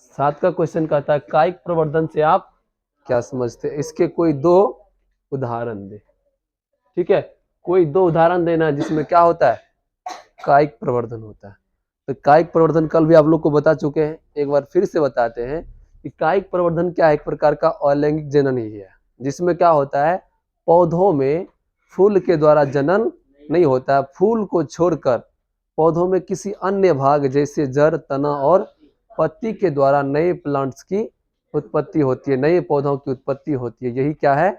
7 का क्वेश्चन कहता है कायिक प्रवर्धन से आप क्या समझते हैं, इसके कोई 2 उदाहरण दे। ठीक है, कोई 2 उदाहरण देना है जिसमें क्या होता है, कायिक प्रवर्धन होता है। तो कायिक प्रवर्धन कल भी आप लोग को बता चुके हैं, एक बार फिर से बताते हैं कि कायिक प्रवर्धन क्या है, एक प्रकार का अलैंगिक जनन ही है, जिसमें क्या होता है, पौधों में फूल के द्वारा जनन नहीं होता है, फूल को छोड़कर पौधों में किसी अन्य भाग जैसे जड़, तना और पत्ती के द्वारा नए प्लांट्स की उत्पत्ति होती है, नए पौधों की उत्पत्ति होती है, यही क्या है,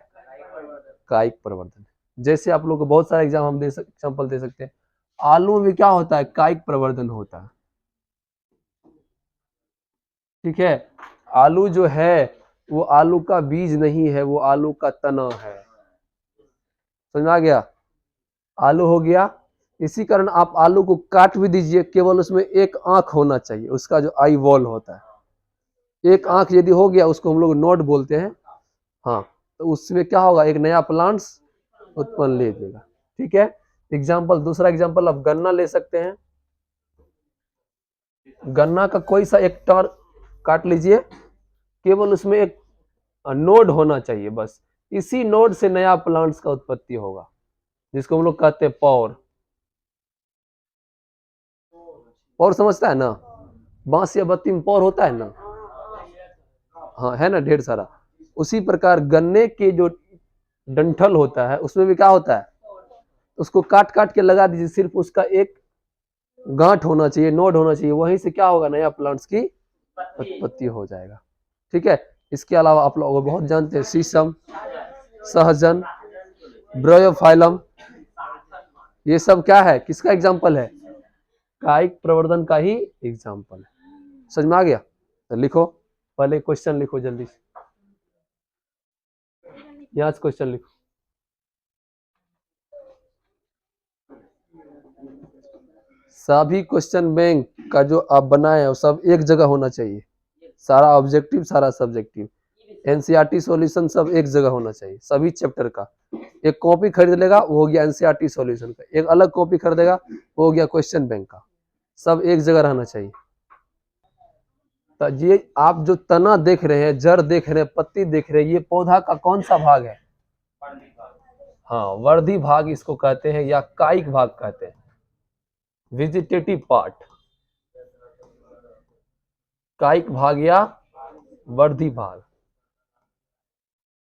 कायिक प्रवर्धन। जैसे आप लोग को बहुत सारे एग्जाम्पल दे सकते हैं। आलू में क्या होता है, कायिक प्रवर्धन होता है। ठीक है, आलू जो है वो आलू का बीज नहीं है, वो आलू का तना है। समझ आ गया, आलू हो गया। इसी कारण आप आलू को काट भी दीजिए, केवल उसमें एक आंख होना चाहिए, उसका जो आई वॉल होता है, एक आंख यदि हो गया उसको हम लोग नोड बोलते हैं। हाँ, तो उसमें क्या होगा, एक नया प्लांट्स उत्पन्न ले देगा। ठीक है, एग्जाम्पल, दूसरा एग्जाम्पल आप गन्ना ले सकते हैं। गन्ना का कोई सा एक टर काट लीजिए, केवल उसमें एक नोड होना चाहिए, बस इसी नोड से नया प्लांट्स का उत्पत्ति होगा, जिसको हम लोग कहते हैं पौर। पौर समझता है ना, बांस या बत्ती में पौर होता है ना, हाँ है ना, ढेर सारा। उसी प्रकार गन्ने के जो डंठल होता है उसमें भी क्या होता है, उसको काट काट के लगा दीजिए, सिर्फ उसका एक गांठ होना चाहिए, नोड होना चाहिए, वहीं से क्या होगा, नया प्लांट्स की उत्पत्ति हो जाएगा। ठीक है, इसके अलावा आप लोग बहुत जानते हैं, शीशम, सहजन, ब्रायोफाइलम, ये सब क्या है, किसका एग्जाम्पल है, कायिक प्रवर्धन का ही एग्जाम्पल है। समझ में आ गया, तो लिखो, पहले क्वेश्चन लिखो जल्दी से, यहाँ से क्वेश्चन लिखो। सभी क्वेश्चन बैंक का जो आप बनाए हैं वो सब एक जगह होना चाहिए, सारा ऑब्जेक्टिव सारा सब्जेक्टिव, एनसीईआरटी सॉल्यूशन सब एक जगह होना चाहिए, सभी चैप्टर का। एक कॉपी खरीद लेगा वो हो गया एनसीईआरटी सॉल्यूशन का, एक अलग कॉपी खरीदेगा वो हो गया क्वेश्चन बैंक का, सब एक जगह रहना चाहिए। तो ये आप जो तना देख रहे हैं, जड़ देख रहे हैं, पत्ती देख रहे हैं, ये पौधा का कौन सा भाग है, हाँ वर्धी भाग इसको कहते हैं, या कायिक भाग कहते हैं, वेजिटेटिव पार्ट, कायिक भाग या वर्धी भाग।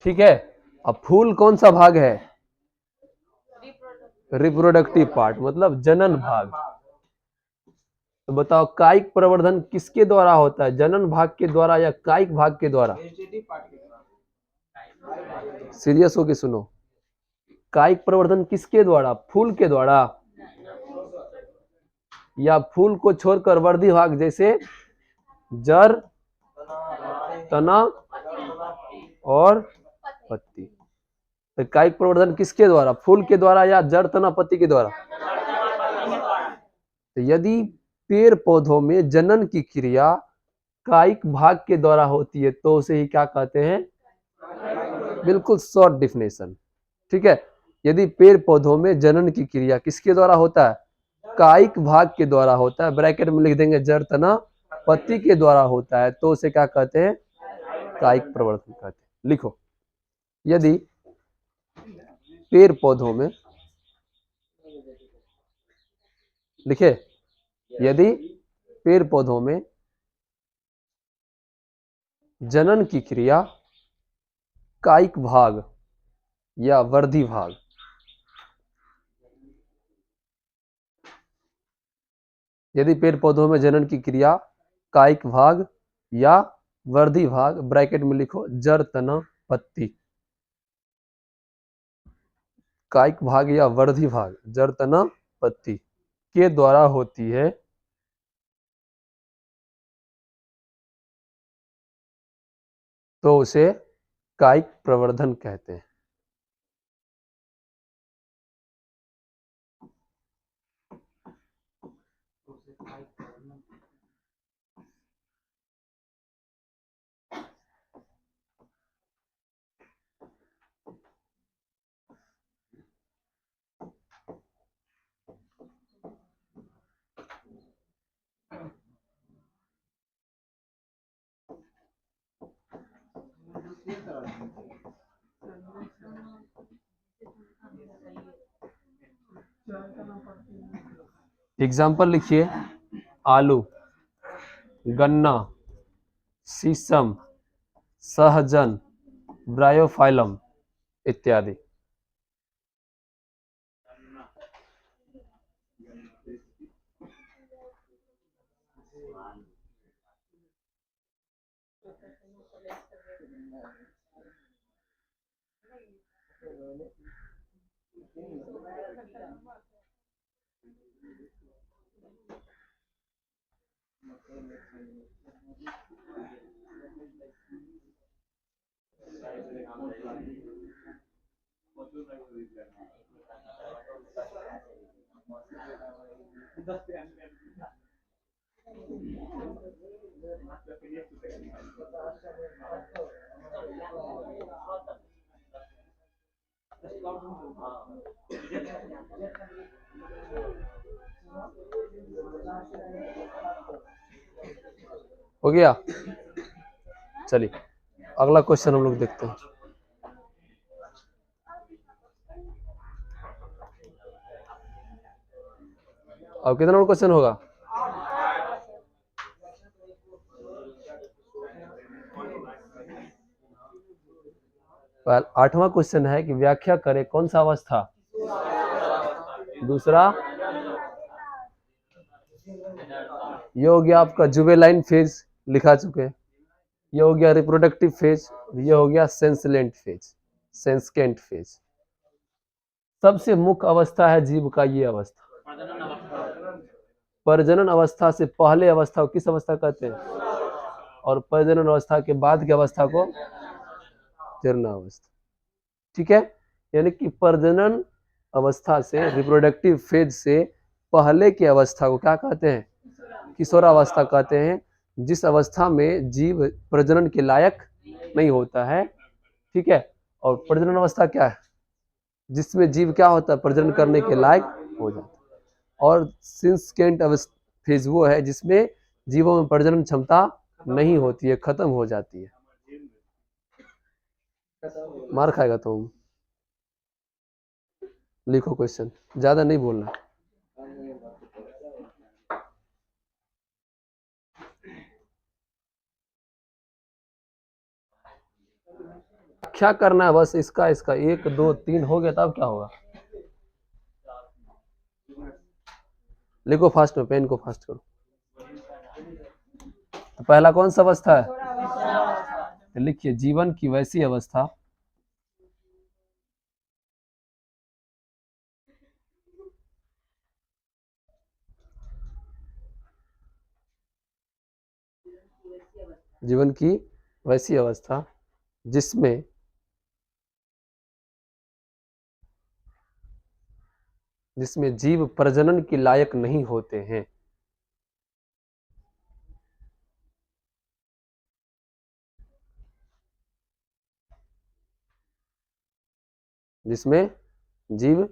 ठीक है, अब फूल कौन सा भाग है, रिप्रोडक्टिव पार्ट, मतलब जनन भाग। तो बताओ कायिक प्रवर्धन किसके द्वारा होता है, जनन भाग के द्वारा या कायिक भाग के द्वारा, सीरियस होके सुनो, कायिक प्रवर्धन किसके द्वारा, फूल के द्वारा, या फूल को छोड़कर वर्धी भाग जैसे जड़, तना और पत्ती। तो कायिक प्रवर्धन किसके द्वारा, फूल के द्वारा या जड़, तना, पत्ती के द्वारा। तो यदि पेड़ पौधों में जनन की क्रिया कायिक भाग के द्वारा होती है तो उसे ही क्या कहते हैं, बिल्कुल शॉर्ट डिफिनेशन। ठीक है, यदि पेड़ पौधों में जनन की क्रिया किसके द्वारा होता है, कायिक भाग के द्वारा होता है, ब्रैकेट में लिख देंगे जड़, तना, पत्ती के द्वारा होता है, तो उसे क्या कहते हैं, कायिक प्रवर्धन कहते हैं। लिखो, यदि पेड़ पौधों में, लिखे, यदि पेड़ पौधों में जनन की क्रिया कायिक भाग या वर्धी भाग, यदि पेड़ पौधों में जनन की क्रिया कायिक भाग या वर्धी भाग, ब्रैकेट में लिखो जड़, तना, पत्ती, कायिक भाग या वर्धी भाग, जड़, तना, पत्ती के द्वारा होती है तो उसे कायिक प्रवर्धन कहते हैं। एग्जाम्पल लिखिए, आलू, गन्ना, शीशम, सहजन, ब्रायोफाइलम इत्यादि। हो गया? चलिए अगला क्वेश्चन हम लोग देखते हैं। अब कितना नंबर क्वेश्चन होगा? आठवां क्वेश्चन है कि व्याख्या करें कौन सा अवस्था? दूसरा, ये हो गया आपका जुवेनाइल फेज, लिखा चुके हैं। ये हो गया रिप्रोडक्टिव फेज, ये हो गया सेंसलेंट फेज, सेंसकेंट फेज। सबसे मुख्य अवस्था है जीव का ये अवस्था। प्रजनन अवस्था से पहले अवस्था को किस अवस्था कहते हैं? और प्रजनन अवस्था के बाद की अवस्था को जीर्णावस्था। ठीक है, यानी कि प्रजनन अवस्था से, रिप्रोडक्टिव फेज से पहले की अवस्था को क्या कहते हैं? किशोरावस्था कहते हैं, जिस अवस्था में जीव प्रजनन के लायक नहीं होता है। ठीक है, और प्रजनन अवस्था क्या है? जिसमें जीव क्या होता है? प्रजनन करने के लायक हो जाता है। और सिंसकेंट फेज वो है जिसमें जीवों में प्रजनन क्षमता नहीं होती है, खत्म हो जाती है। मार खाएगा तुम। लिखो क्वेश्चन, ज्यादा नहीं बोलना। क्या करना है बस, इसका 1 2 3 हो गया, तब क्या होगा? लिखो फास्ट में, पेन को फास्ट करो। तो पहला कौन सा अवस्था है? तो लिखिए, जीवन की वैसी अवस्था जीवन की वैसी अवस्था जिसमें जीव प्रजनन के लायक नहीं होते हैं। जिसमें जीव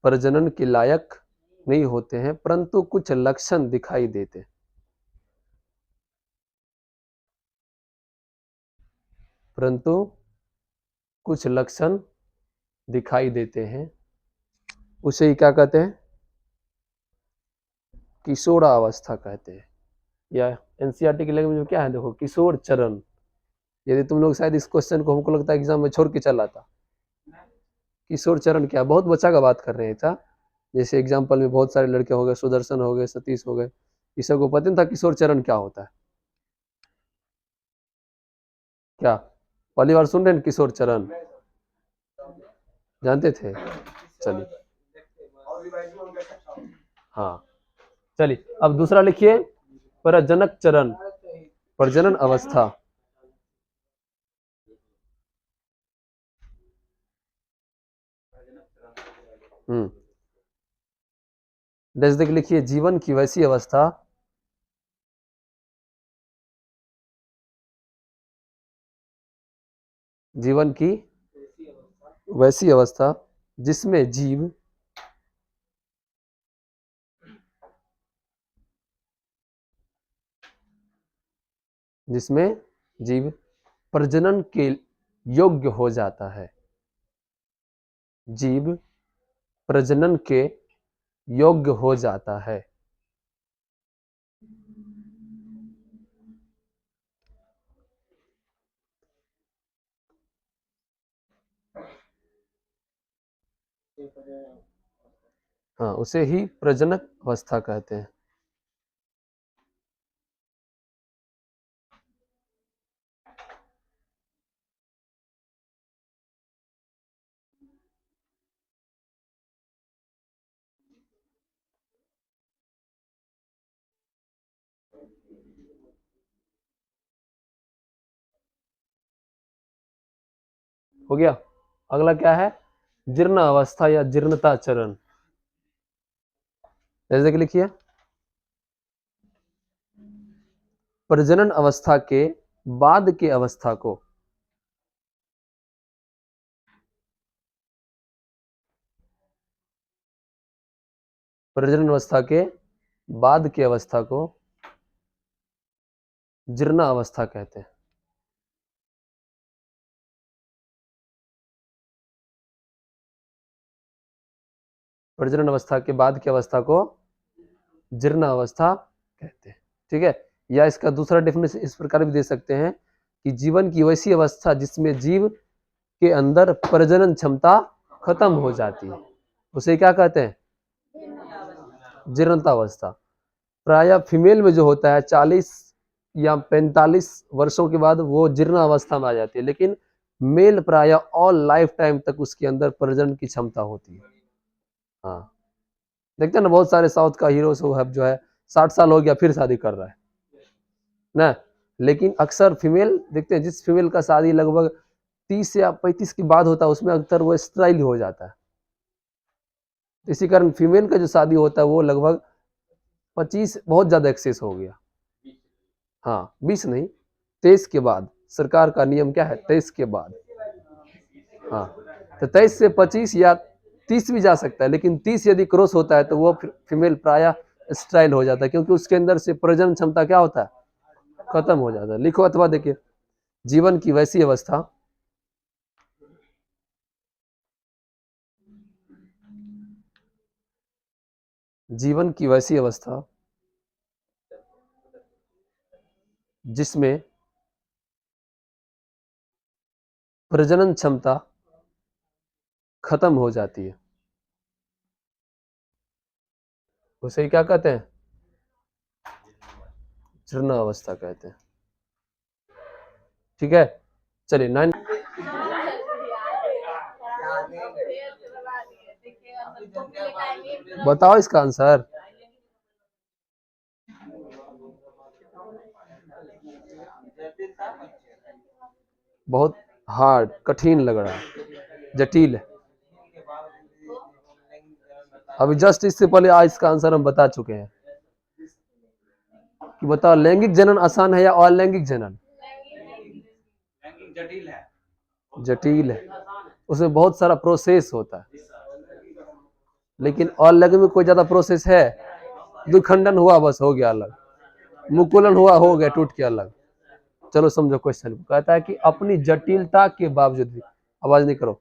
प्रजनन के लायक नहीं होते हैं, परंतु कुछ लक्षण दिखाई देते हैं। परंतु कुछ लक्षण दिखाई देते हैं, उसे ही क्या कहते हैं? किशोरावस्था कहते हैं। या एनसीईआरटी की लैंग्वेज में क्या है, देखो, किशोर चरण। यदि तुम लोग शायद इस क्वेश्चन को, हमको लगता है एग्जाम में छोड़ के चला था। किशोर चरण क्या? बहुत बच्चा का बात कर रहे हैं था। जैसे एग्जाम्पल में बहुत सारे लड़के हो गए, सुदर्शन हो गए, सतीश हो गए, इस सबको पता नहीं था किशोर चरण क्या होता है? क्या पहली बार सुन रहे हैं किशोर चरण? जानते थे? चलिए, हाँ, चलिए अब दूसरा लिखिए, प्रजनक चरण, प्रजनन अवस्था। नजदीक लिखिए, जीवन की वैसी अवस्था जीवन की वैसी अवस्था जिसमें जीव प्रजनन के योग्य हो जाता है। जीव प्रजनन के योग्य हो जाता है। हाँ, उसे ही प्रजनक अवस्था कहते हैं। हो गया। अगला क्या है? जीर्ण अवस्था या जीर्णता चरण। जैसे कि लिखिए, प्रजनन अवस्था के बाद के अवस्था को प्रजनन अवस्था के बाद की अवस्था को जीर्ण अवस्था कहते हैं। प्रजनन अवस्था के बाद की अवस्था को जीर्ण अवस्था कहते हैं। ठीक है, या इसका दूसरा डेफिनेशन इस प्रकार भी दे सकते हैं कि जीवन की वैसी अवस्था जिसमें जीव के अंदर प्रजनन क्षमता खत्म हो जाती है, उसे क्या कहते हैं? जीर्णता अवस्था। प्राय फीमेल में जो होता है 40 या 45 वर्षों के बाद वो जीर्ण अवस्था में आ जाती है, लेकिन मेल प्राय ऑल लाइफ टाइम तक उसके अंदर प्रजनन की क्षमता होती है। हाँ, देखते हैं ना, बहुत सारे साउथ का हीरो जो है 60 साल हो गया फिर शादी कर रहा है ना, लेकिन अक्सर फीमेल देखते हैं, जिस फीमेल का शादी लगभग 30 या 35 के बाद होता है उसमें अक्सर वो स्ट्राइल हो जाता है। इसी कारण फीमेल का जो शादी होता है वो लगभग 25 बहुत ज्यादा एक्सेस हो गया। हाँ, 20 नहीं, 23 के बाद सरकार का नियम क्या है? 23 के बाद। हाँ, तो 23 से 25 या 30 भी जा सकता है, लेकिन 30 यदि क्रॉस होता है तो वो फीमेल प्राय स्ट्राइल हो जाता है, क्योंकि उसके अंदर से प्रजनन क्षमता क्या होता है? खत्म हो जाता है। लिखो अथवा देखिए, जीवन की वैसी अवस्था जीवन की वैसी अवस्था जिसमें प्रजनन क्षमता खत्म हो जाती है, उसे क्या कहते हैं? जीर्ण अवस्था कहते हैं। ठीक है, चलिए 9। बताओ इसका आंसर। बहुत हार्ड, कठिन लग रहा है, जटिल है। अभी जस्ट इससे पहले आज इसका आंसर हम बता चुके हैं कि बताओ, लैंगिक जनन आसान है या अलैंगिक जनन? जटिल है। जटिल है, उसमें बहुत सारा प्रोसेस होता है, लेकिन अलैंगिक में कोई ज्यादा प्रोसेस है? दुखंडन हुआ बस हो गया अलग, मुकुलन हुआ हो गया टूट के अलग। चलो समझो, क्वेश्चन कहता है कि अपनी जटिलता के बावजूद भी, आवाज नहीं करो,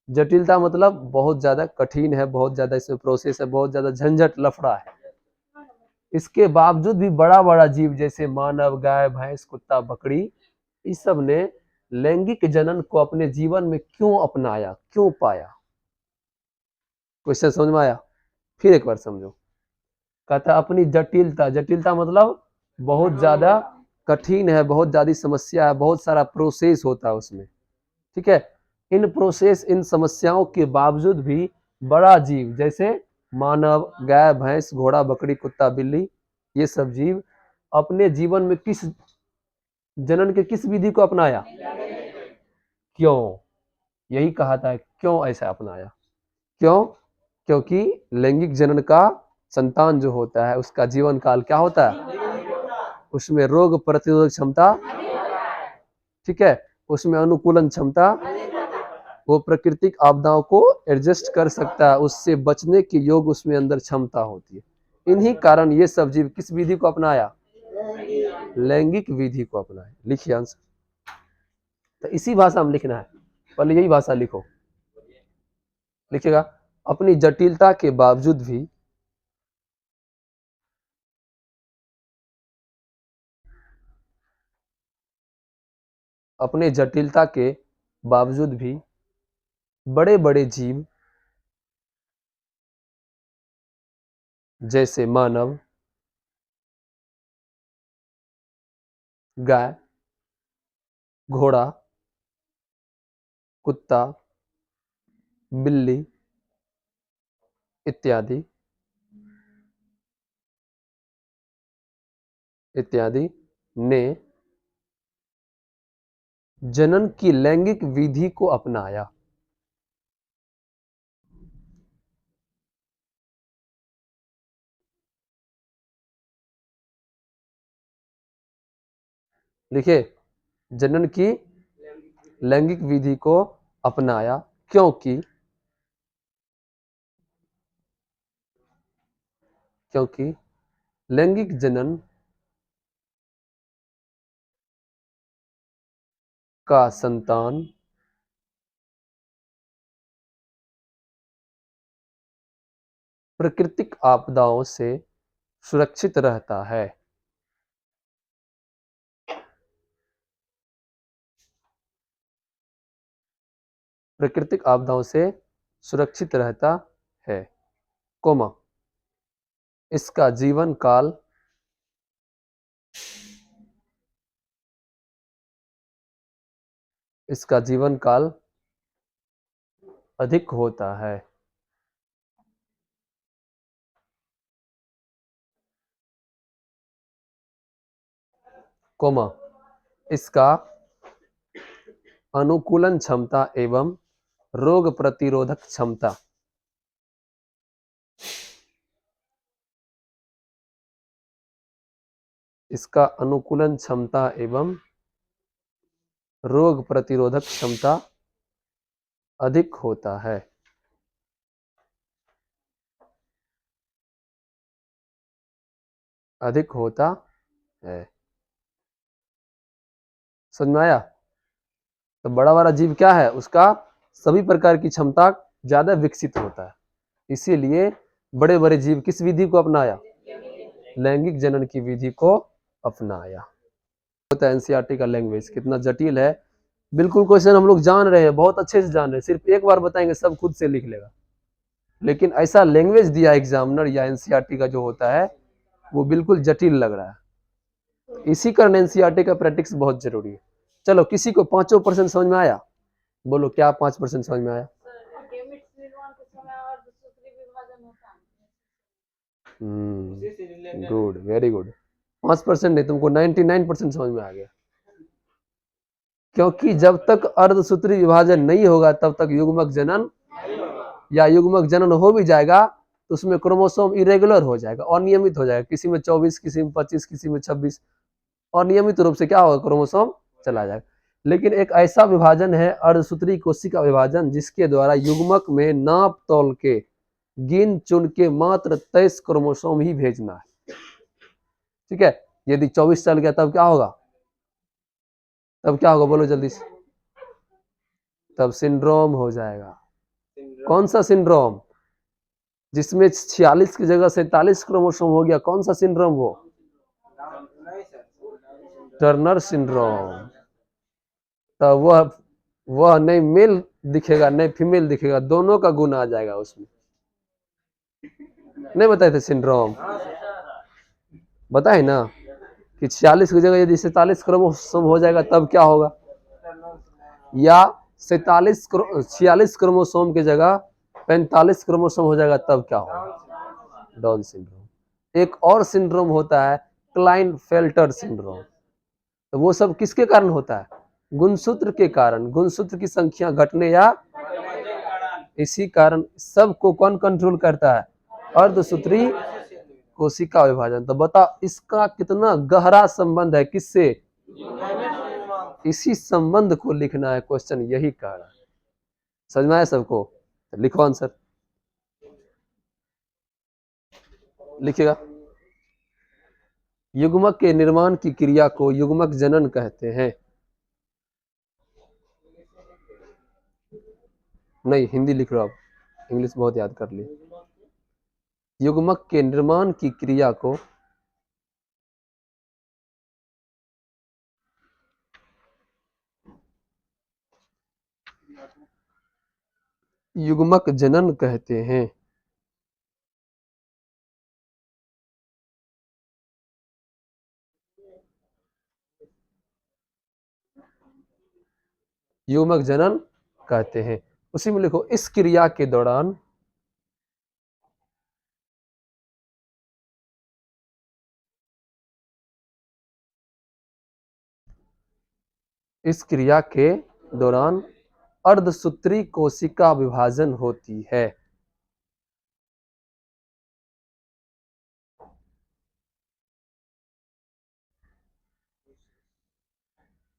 जटिलता मतलब बहुत ज्यादा कठिन है, बहुत ज्यादा इसमें प्रोसेस है, बहुत ज्यादा झंझट लफड़ा है, इसके बावजूद भी बड़ा बड़ा जीव जैसे मानव, गाय, भैंस, कुत्ता, बकरी, इस सब ने लैंगिक जनन को अपने जीवन में क्यों अपनाया, क्यों पाया? क्वेश्चन समझ में आया? फिर एक बार समझो। कहता अपनी जटिलता, जटिलता मतलब बहुत ज्यादा कठिन है, बहुत ज्यादा समस्या है, बहुत सारा प्रोसेस होता है उसमें। ठीक है, इन प्रोसेस, इन समस्याओं के बावजूद भी बड़ा जीव जैसे मानव, गाय, भैंस, घोड़ा, बकरी, कुत्ता, बिल्ली, ये सब जीव अपने जीवन में किस जनन के किस विधि को अपनाया? क्यों? यही कहा था, क्यों ऐसा अपनाया? क्यों? क्योंकि लैंगिक जनन का संतान जो होता है उसका जीवन काल क्या होता है? उसमें रोग प्रतिरोधक क्षमता, ठीक है, उसमें अनुकूलन क्षमता, वो प्राकृतिक आपदाओं को एडजस्ट कर सकता है, उससे बचने के योग उसमें अंदर क्षमता होती है। इन्हीं कारण ये सब जीव किस विधि को अपनाया? लैंगिक विधि को अपनाया। लिखिए आंसर। तो इसी भाषा में लिखना है, पहले यही भाषा लिखो। लिखिएगा, अपनी जटिलता के बावजूद भी अपने जटिलता के बावजूद भी बड़े बड़े जीव जैसे मानव, गाय, घोड़ा, कुत्ता, बिल्ली इत्यादि इत्यादि ने जनन की लैंगिक विधि को अपनाया। लिखिए, जनन की लैंगिक विधि को अपनाया क्योंकि लैंगिक जनन का संतान प्राकृतिक आपदाओं से सुरक्षित रहता है। प्राकृतिक आपदाओं से सुरक्षित रहता है, कोमा इसका जीवन काल अधिक होता है। कोमा इसका अनुकूलन क्षमता एवं रोग प्रतिरोधक क्षमता इसका अनुकूलन क्षमता एवं रोग प्रतिरोधक क्षमता अधिक होता है। अधिक होता है। समझ में आया? तो बड़ा वाला जीव क्या है, उसका सभी प्रकार की क्षमता ज्यादा विकसित होता है, इसीलिए बड़े बड़े जीव किस विधि को अपनाया, लैंगिक जनन की विधि को अपनाया। होता है एनसीईआरटी का लैंग्वेज कितना जटिल है, बिल्कुल क्वेश्चन हम लोग जान रहे हैं, बहुत अच्छे से जान रहे हैं, सिर्फ एक बार बताएंगे सब खुद से लिख लेगा, लेकिन ऐसा लैंग्वेज दिया एग्जामिनर या एनसीईआरटी का जो होता है वो बिल्कुल जटिल लग रहा है, इसी कारण एनसीईआरटी का प्रैक्टिस बहुत जरूरी है। चलो, किसी को 5% समझ में आया? बोलो, क्या 5% समझ में आया? Good, very good. 5% नहीं, तुमको 99% समझ में आ गया, क्योंकि जब तक अर्धसूत्री विभाजन नहीं होगा तब तक युग्मक जनन, या युग्मक जनन हो भी जाएगा तो उसमें क्रोमोसोम इरेगुलर हो जाएगा, अनियमित हो जाएगा, किसी में 24, किसी में 25, किसी में 26, और नियमित रूप से क्या होगा, क्रोमोसोम चला जाएगा। लेकिन एक ऐसा विभाजन है अर्धसूत्री कोशिका विभाजन जिसके द्वारा युग्मक में नाप तौल के गिन चुन के मात्र 23 क्रोमोसोम ही भेजना है। ठीक है, यदि 24 चल गया तब क्या होगा, बोलो जल्दी से, तब सिंड्रोम हो जाएगा। कौन सा सिंड्रोम? जिसमें 46 की जगह 47 क्रोमोसोम हो गया, कौन सा सिंड्रोम? वो टर्नर सिंड्रोम। तो वह नहीं मेल दिखेगा नहीं फीमेल दिखेगा, दोनों का गुण आ जाएगा उसमें। नहीं बताए थे सिंड्रोम? बताए ना कि 46 की जगह यदि 47 क्रोमोसोम हो जाएगा तब क्या होगा, या 46 क्रोमोसोम की जगह 45 क्रोमोसोम हो जाएगा तब क्या होगा, डाउन सिंड्रोम। एक और सिंड्रोम होता है क्लाइनफेल्टर सिंड्रोम, तो वो सब किसके कारण होता है, गुणसूत्र के कारण, गुणसूत्र की संख्या घटने या इसी कारण सबको कौन कंट्रोल करता है, अर्धसूत्री कोशिका विभाजन। तो बता इसका कितना गहरा संबंध है किससे, इसी संबंध को लिखना है, क्वेश्चन यही कह रहा है। समझ में आया सबको? तो लिखो आंसर, लिखिएगा। युग्मक के निर्माण की क्रिया को युग्मक जनन कहते हैं। नहीं, हिंदी लिख रहा हूँ, इंग्लिश बहुत याद कर ली। युग्मक के निर्माण की क्रिया को युग्मक जनन कहते हैं। युग्मक जनन कहते हैं। उसी में लिखो, इस क्रिया के दौरान इस क्रिया के दौरान अर्धसूत्री कोशिका विभाजन होती है।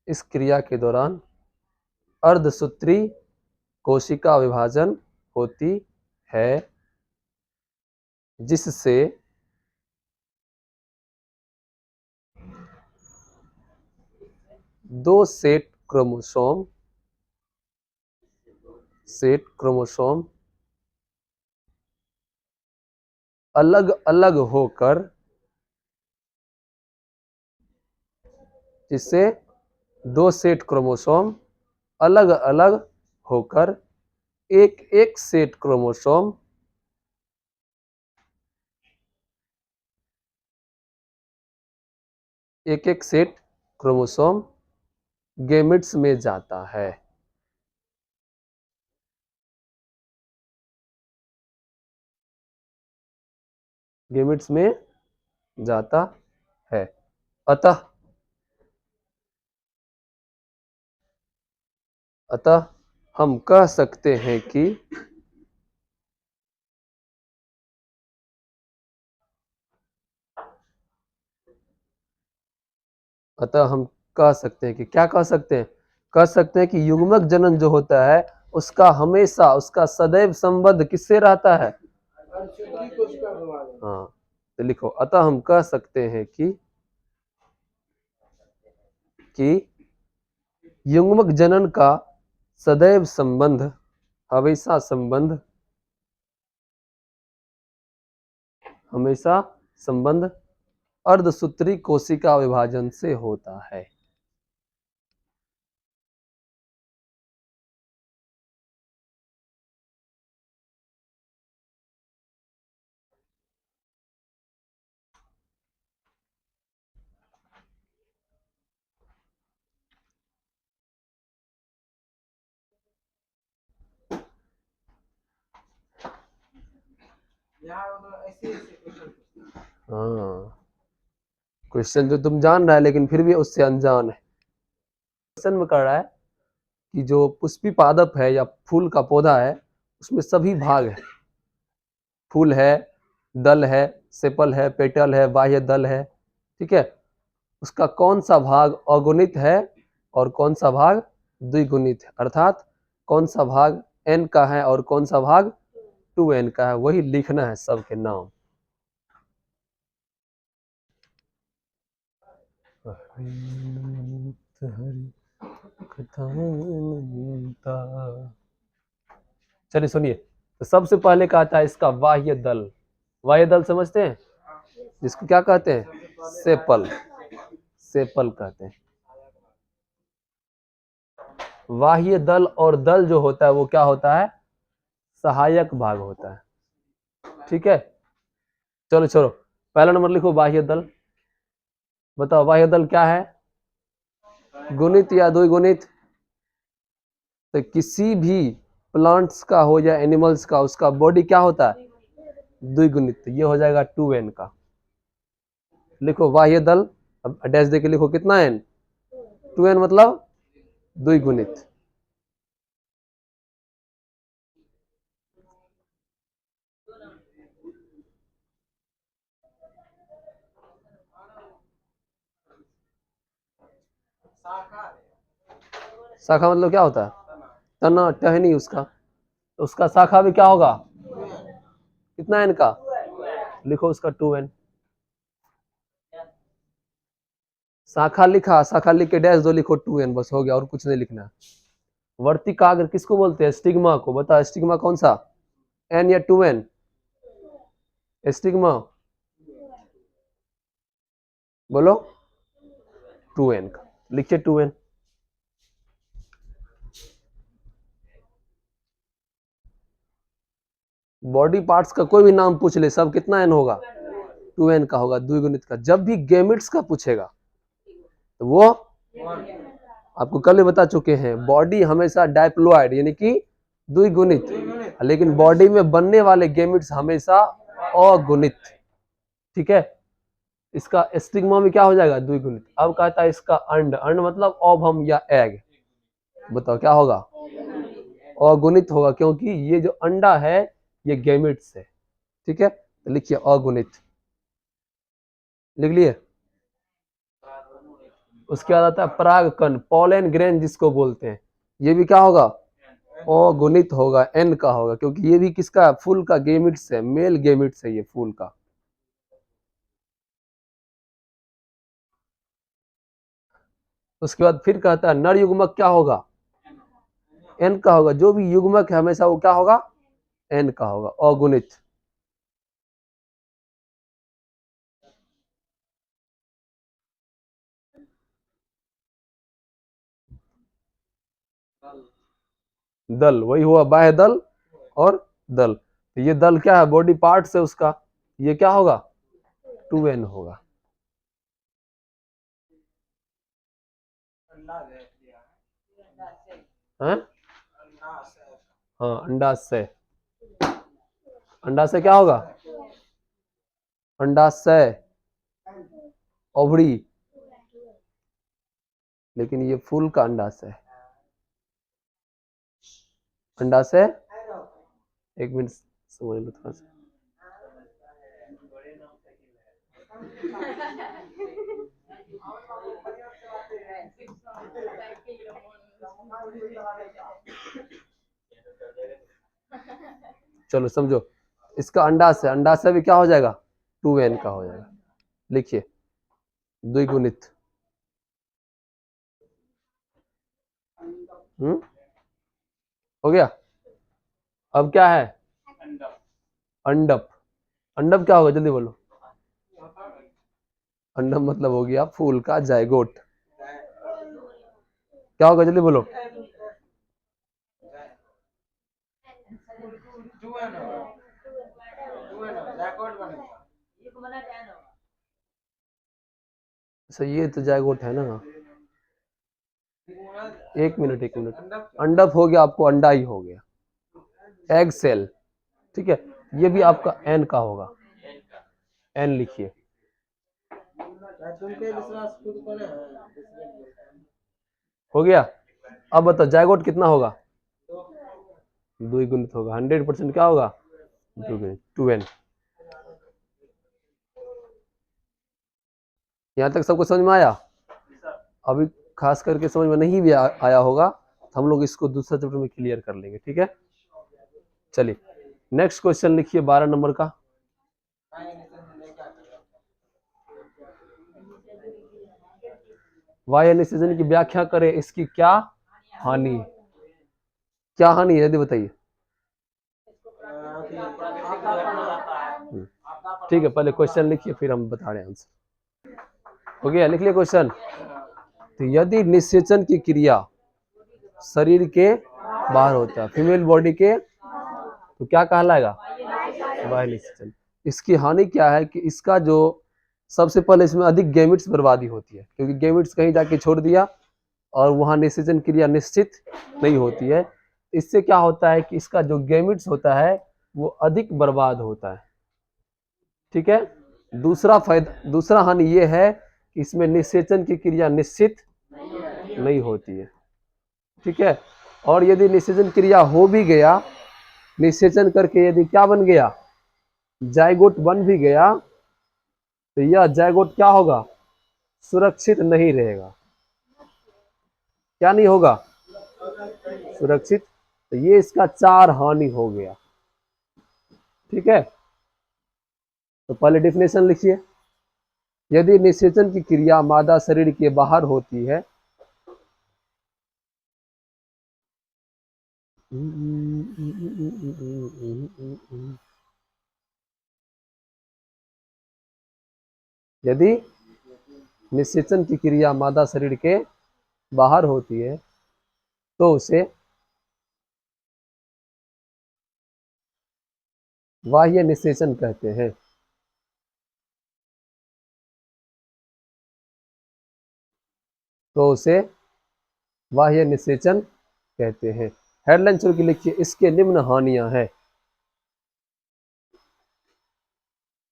इस क्रिया के दौरान अर्धसूत्री कोशिका विभाजन होती है, जिससे दो सेट क्रोमोसोम अलग अलग होकर, जिससे दो सेट क्रोमोसोम अलग अलग होकर एक एक सेट क्रोमोसोम गेमिट्स में जाता है। गेमिट्स में जाता है। अतः हम कह सकते हैं कि क्या कह सकते हैं? कह सकते हैं कि युग्मक जनन जो होता है उसका हमेशा, उसका सदैव संबंध किससे रहता है? हाँ, तो लिखो, अतः हम कह सकते हैं कि युग्मक जनन का सदैव संबंध, हमेशा संबंध अर्धसूत्री कोशिका विभाजन से होता है। हाँ, क्वेश्चन जो तुम जान रहा है लेकिन फिर भी उससे अनजान है। क्वेश्चन में कर रहा है कि जो पुष्पी पादप है या फूल का पौधा है, उसमें सभी भाग है। फूल है, दल है, सेपल है, पेटल है, बाह्य दल है, ठीक है। उसका कौन सा भाग अगुणित है और कौन सा भाग द्विगुणित है, अर्थात कौन सा भाग n का है और कौन सा भाग 2n का है, वही लिखना है सबके नाम। चलिए सुनिए, तो सबसे पहले कहा था इसका बाह्य दल। बाह्य दल समझते हैं, जिसको क्या कहते हैं? सेपल कहते हैं। बाह्य दल और दल जो होता है वो क्या होता है? सहायक भाग होता है, ठीक है। चलो छोड़ो, पहला नंबर लिखो बाह्य दल। बताओ बाह्य दल क्या है, गुणित या द्विगुणित? तो किसी भी प्लांट्स का हो या एनिमल्स का, उसका बॉडी क्या होता है? द्विगुणित। ये हो जाएगा 2n का। लिखो बाह्य दल, अब डैश देके लिखो कितना n? 2n मतलब द्विगुणित। शाखा मतलब क्या होता है? तना, टहनी उसका। तो उसका शाखा भी क्या होगा? कितना n का? लिखो उसका 2n। शाखा लिखा, शाखा लिख के डैश दो, लिखो 2n, बस हो गया, और कुछ नहीं लिखना। वर्तिका अगर किसको बोलते हैं? स्टिग्मा को। बताओ स्टिग्मा कौन सा, एन या 2n? स्टिग्मा बोलो 2n का, लिखिए 2n। बॉडी पार्ट्स का कोई भी नाम पूछ ले, सब कितना एन होगा? 2n का होगा, द्विगुणित का। जब भी गैमेट्स का पूछेगा तो वो आपको कल ही बता चुके हैं, बॉडी हमेशा डायप्लॉइड यानी कि द्विगुणित, लेकिन बॉडी में बनने वाले गैमेट्स हमेशा अगुणित। ठीक है, इसका स्टिग्मा में क्या हो जाएगा? द्विगुणित। अब कहता है इसका अंड, अंड मतलब ओवम या एग। बताओ क्या होगा? अगुणित होगा, क्योंकि ये जो अंडा है ये गैमेट्स है। ठीक है, तो लिखिए अगुणित, लिख लिए। उसके बाद आता है परागकण, पॉलन ग्रेन जिसको बोलते हैं, ये भी क्या होगा? अगुणित होगा, एन का होगा, क्योंकि ये भी किसका? फूल का गैमेट्स है, मेल गैमेट्स है ये फूल का। उसके बाद फिर कहता है नर युग्मक क्या होगा? एन का होगा। जो भी युग्मक है हमेशा वो क्या होगा? एन का होगा, अगुणित। दल, वही हुआ बाह्य दल और दल। तो ये दल क्या है? बॉडी पार्ट है उसका, ये क्या होगा? 2n होगा। हैं? हाँ, अंडाशय। अंडाशय क्या होगा? अंडाशय, ओवरी, लेकिन ये फूल का अंडाशय है। अंडाशय, एक मिनट समझ लो थोड़ा सा। चलो समझो, इसका अंडाशय, अंडाशय भी क्या हो जाएगा? 2n का हो जाएगा। लिखिए द्विगुणित। हो गया। अब क्या है? अंडप। अंडप क्या होगा? जल्दी बोलो। अंडप मतलब हो गया फूल का जायगोट। क्या होगा? जल्दी बोलो। अच्छा, ये तो जायगोट है ना। एक मिनट एक मिनट, अंडप हो गया आपको, अंडा ही हो गया, एग सेल। ठीक है, ये भी आपका एन का होगा, एन लिखिए। हो गया। अब बताओ जायगोट कितना होगा? द्विगुणित होगा, 100% क्या होगा? द्विगुणित, 2n। यहाँ तक सबको समझ में आया? अभी खास करके समझ में नहीं भी आया होगा तो हम लोग इसको दूसरा चैप्टर में क्लियर कर लेंगे। ठीक है, चलिए नेक्स्ट क्वेश्चन लिखिए 12 नंबर का। वाई निषेचन की व्याख्या करें, इसकी क्या हानि? क्या हानि है यदि बताइए। ठीक है, पहले क्वेश्चन लिखिए फिर हम बता रहे हैं आंसर। हो गया, लिख लिया क्वेश्चन। तो यदि निषेचन की क्रिया शरीर के बाहर होता है, फीमेल बॉडी के, तो क्या कहलाएगा? वाई निषेचन। इसकी हानि क्या है कि इसका जो सबसे पहले इसमें अधिक गैमेट्स बर्बादी होती है, क्योंकि गैमेट्स कहीं जाके छोड़ दिया और वहां निषेचन क्रिया निश्चित नहीं होती है। इससे क्या होता है कि इसका जो गैमेट्स होता है वो अधिक बर्बाद होता है। ठीक है, दूसरा हानि ये है कि इसमें निषेचन की क्रिया निश्चित नहीं होती है। ठीक है, और यदि निषेचन क्रिया हो भी गया, निषेचन करके यदि क्या बन गया? जायगोट बन भी गया, तो यह जायगोट क्या होगा? सुरक्षित नहीं रहेगा। क्या नहीं होगा? सुरक्षित। तो ये इसका 4 हानि हो गया। ठीक है, तो पहले डिफिनेशन लिखिए। यदि निषेचन की क्रिया मादा शरीर के बाहर होती है, यदि निषेचन की क्रिया मादा शरीर के बाहर होती है तो उसे बाह्य निषेचन कहते हैं। तो उसे बाह्य निषेचन कहते हैं। हेडलाइन शुरू की लिखिए, इसके निम्न हानियां हैं।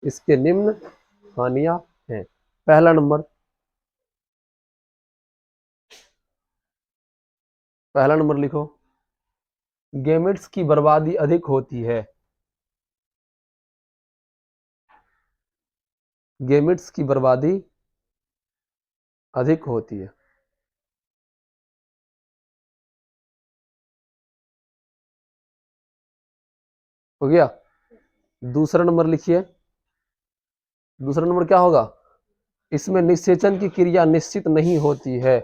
इसके निम्न हानियां हैं। पहला नंबर, पहला नंबर लिखो, गेमेट्स की बर्बादी अधिक होती है। गेमेट्स की बर्बादी अधिक होती है। हो गया। दूसरा नंबर लिखिए, दूसरा नंबर क्या होगा, इसमें निषेचन की क्रिया निश्चित नहीं होती है।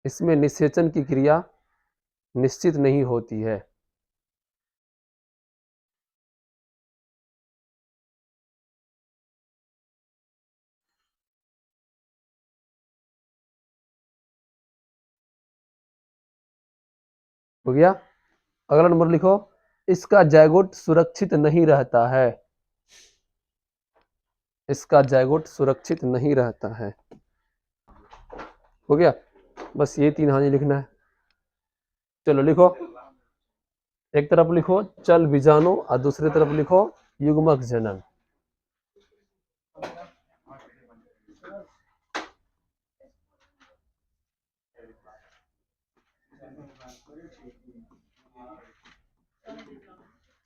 इसमें निषेचन की क्रिया निश्चित नहीं होती है। हो गया। अगला नंबर लिखो, इसका जायगोट सुरक्षित नहीं रहता है। इसका जायगोट सुरक्षित नहीं रहता है। हो गया। बस ये तीन हानि लिखना है। चलो लिखो, एक तरफ लिखो चल बीजाणु और दूसरी तरफ लिखो युग्मक जनन।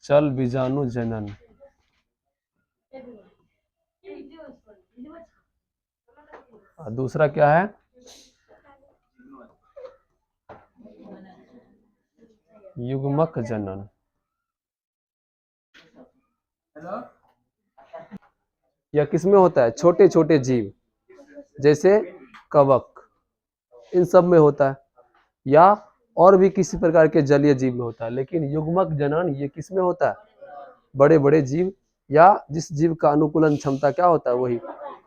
चल बीजाणु जनन। और दूसरा क्या है, युग्मक जनन। यह किसमें होता है, छोटे छोटे जीव जैसे कवक, इन सब में होता है, या और भी किसी प्रकार के जलीय जीव में होता है। लेकिन युग्मक जनन ये किसमें होता है, बड़े बड़े जीव, या जिस जीव का अनुकूलन क्षमता क्या होता है वही।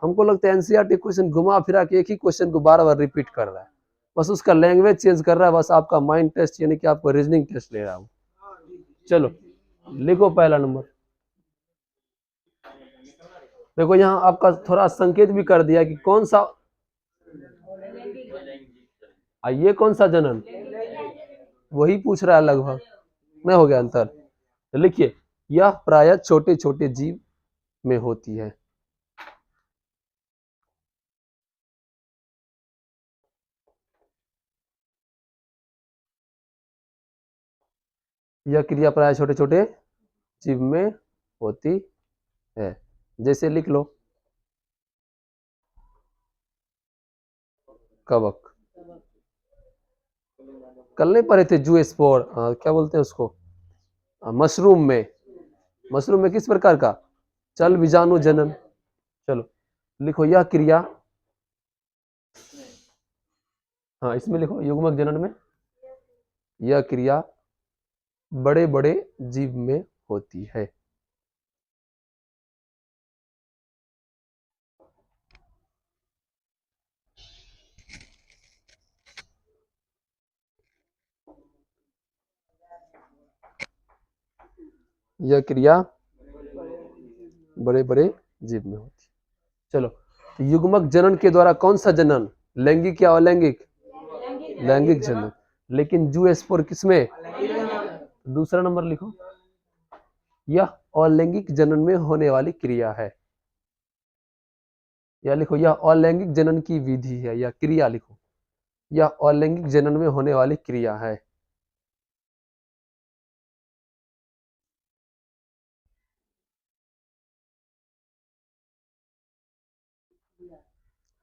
हमको लगता है एनसीईआरटी क्वेश्चन घुमा फिरा के एक ही क्वेश्चन को बार बार रिपीट कर रहा है, बस उसका लैंग्वेज चेंज कर रहा है, बस आपका माइंड टेस्ट यानी कि आपको रीजनिंग टेस्ट ले रहा हूँ। चलो लिखो पहला नंबर। देखो यहाँ आपका थोड़ा संकेत भी कर दिया कि कौन सा, ये कौन सा जनन, वही पूछ रहा है लगभग, नहीं हो गया अंतर। तो लिखिए, यह प्रायः छोटे छोटे जीव में होती है। यह क्रिया प्रायः छोटे छोटे जीव में होती है। जैसे लिख लो कवक, कल नहीं पढ़े थे जू स्पोर, क्या बोलते हैं उसको, मशरूम में, मशरूम में किस प्रकार का, चल बीजाणु जनन। चलो लिखो यह क्रिया, हाँ इसमें लिखो युग्मक जनन में यह क्रिया बड़े बड़े जीव में होती है। यह क्रिया बड़े बड़े जीव में होती है। चलो, तो युग्मक जनन के द्वारा कौन सा जनन, लैंगिक या अलैंगिक, लैंगिक जनन। लेकिन जू स्पोर किसमें, दूसरा नंबर लिखो, यह अलैंगिक जनन में होने वाली क्रिया है। या लिखो यह अलैंगिक जनन की विधि है, या क्रिया लिखो, यह अलैंगिक जनन में होने वाली क्रिया है।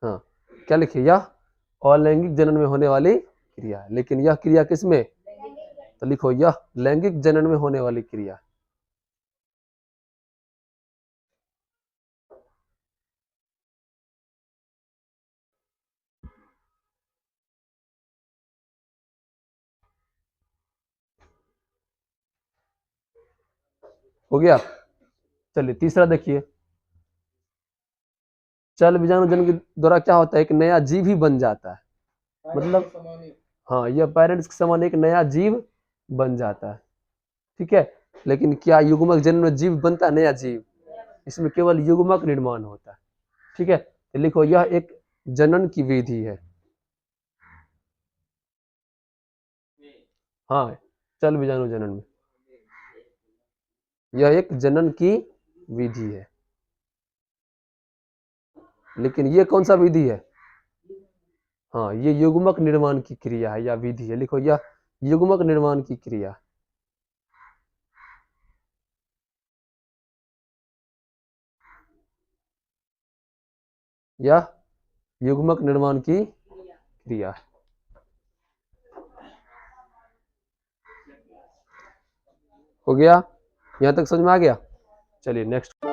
हाँ क्या लिखिए, यह अलैंगिक जनन में होने वाली क्रिया है। लेकिन यह क्रिया किसमें, तो लिखो यह लैंगिक जनन में होने वाली क्रिया है। हो गया। चलिए तीसरा देखिए, चल बीजाणु जन्म के द्वारा क्या होता है, एक नया जीव ही बन जाता है। मतलब हाँ, यह पेरेंट्स के समान एक नया जीव बन जाता है, ठीक है। लेकिन क्या युग्मक जन्म में जीव बनता है, नया जीव? इसमें केवल युग्मक निर्माण होता है, ठीक है। तो लिखो यह एक जनन की विधि है। हाँ, चल बीजाणु जनन में यह एक जनन की विधि है। लेकिन ये कौन सा विधि है? हाँ, ये युग्मक निर्माण की क्रिया है या विधि है। लिखो यह युग्मक निर्माण की क्रिया, यह युग्मक निर्माण की क्रिया। हो गया, यहां तक समझ में आ गया। चलिए नेक्स्ट।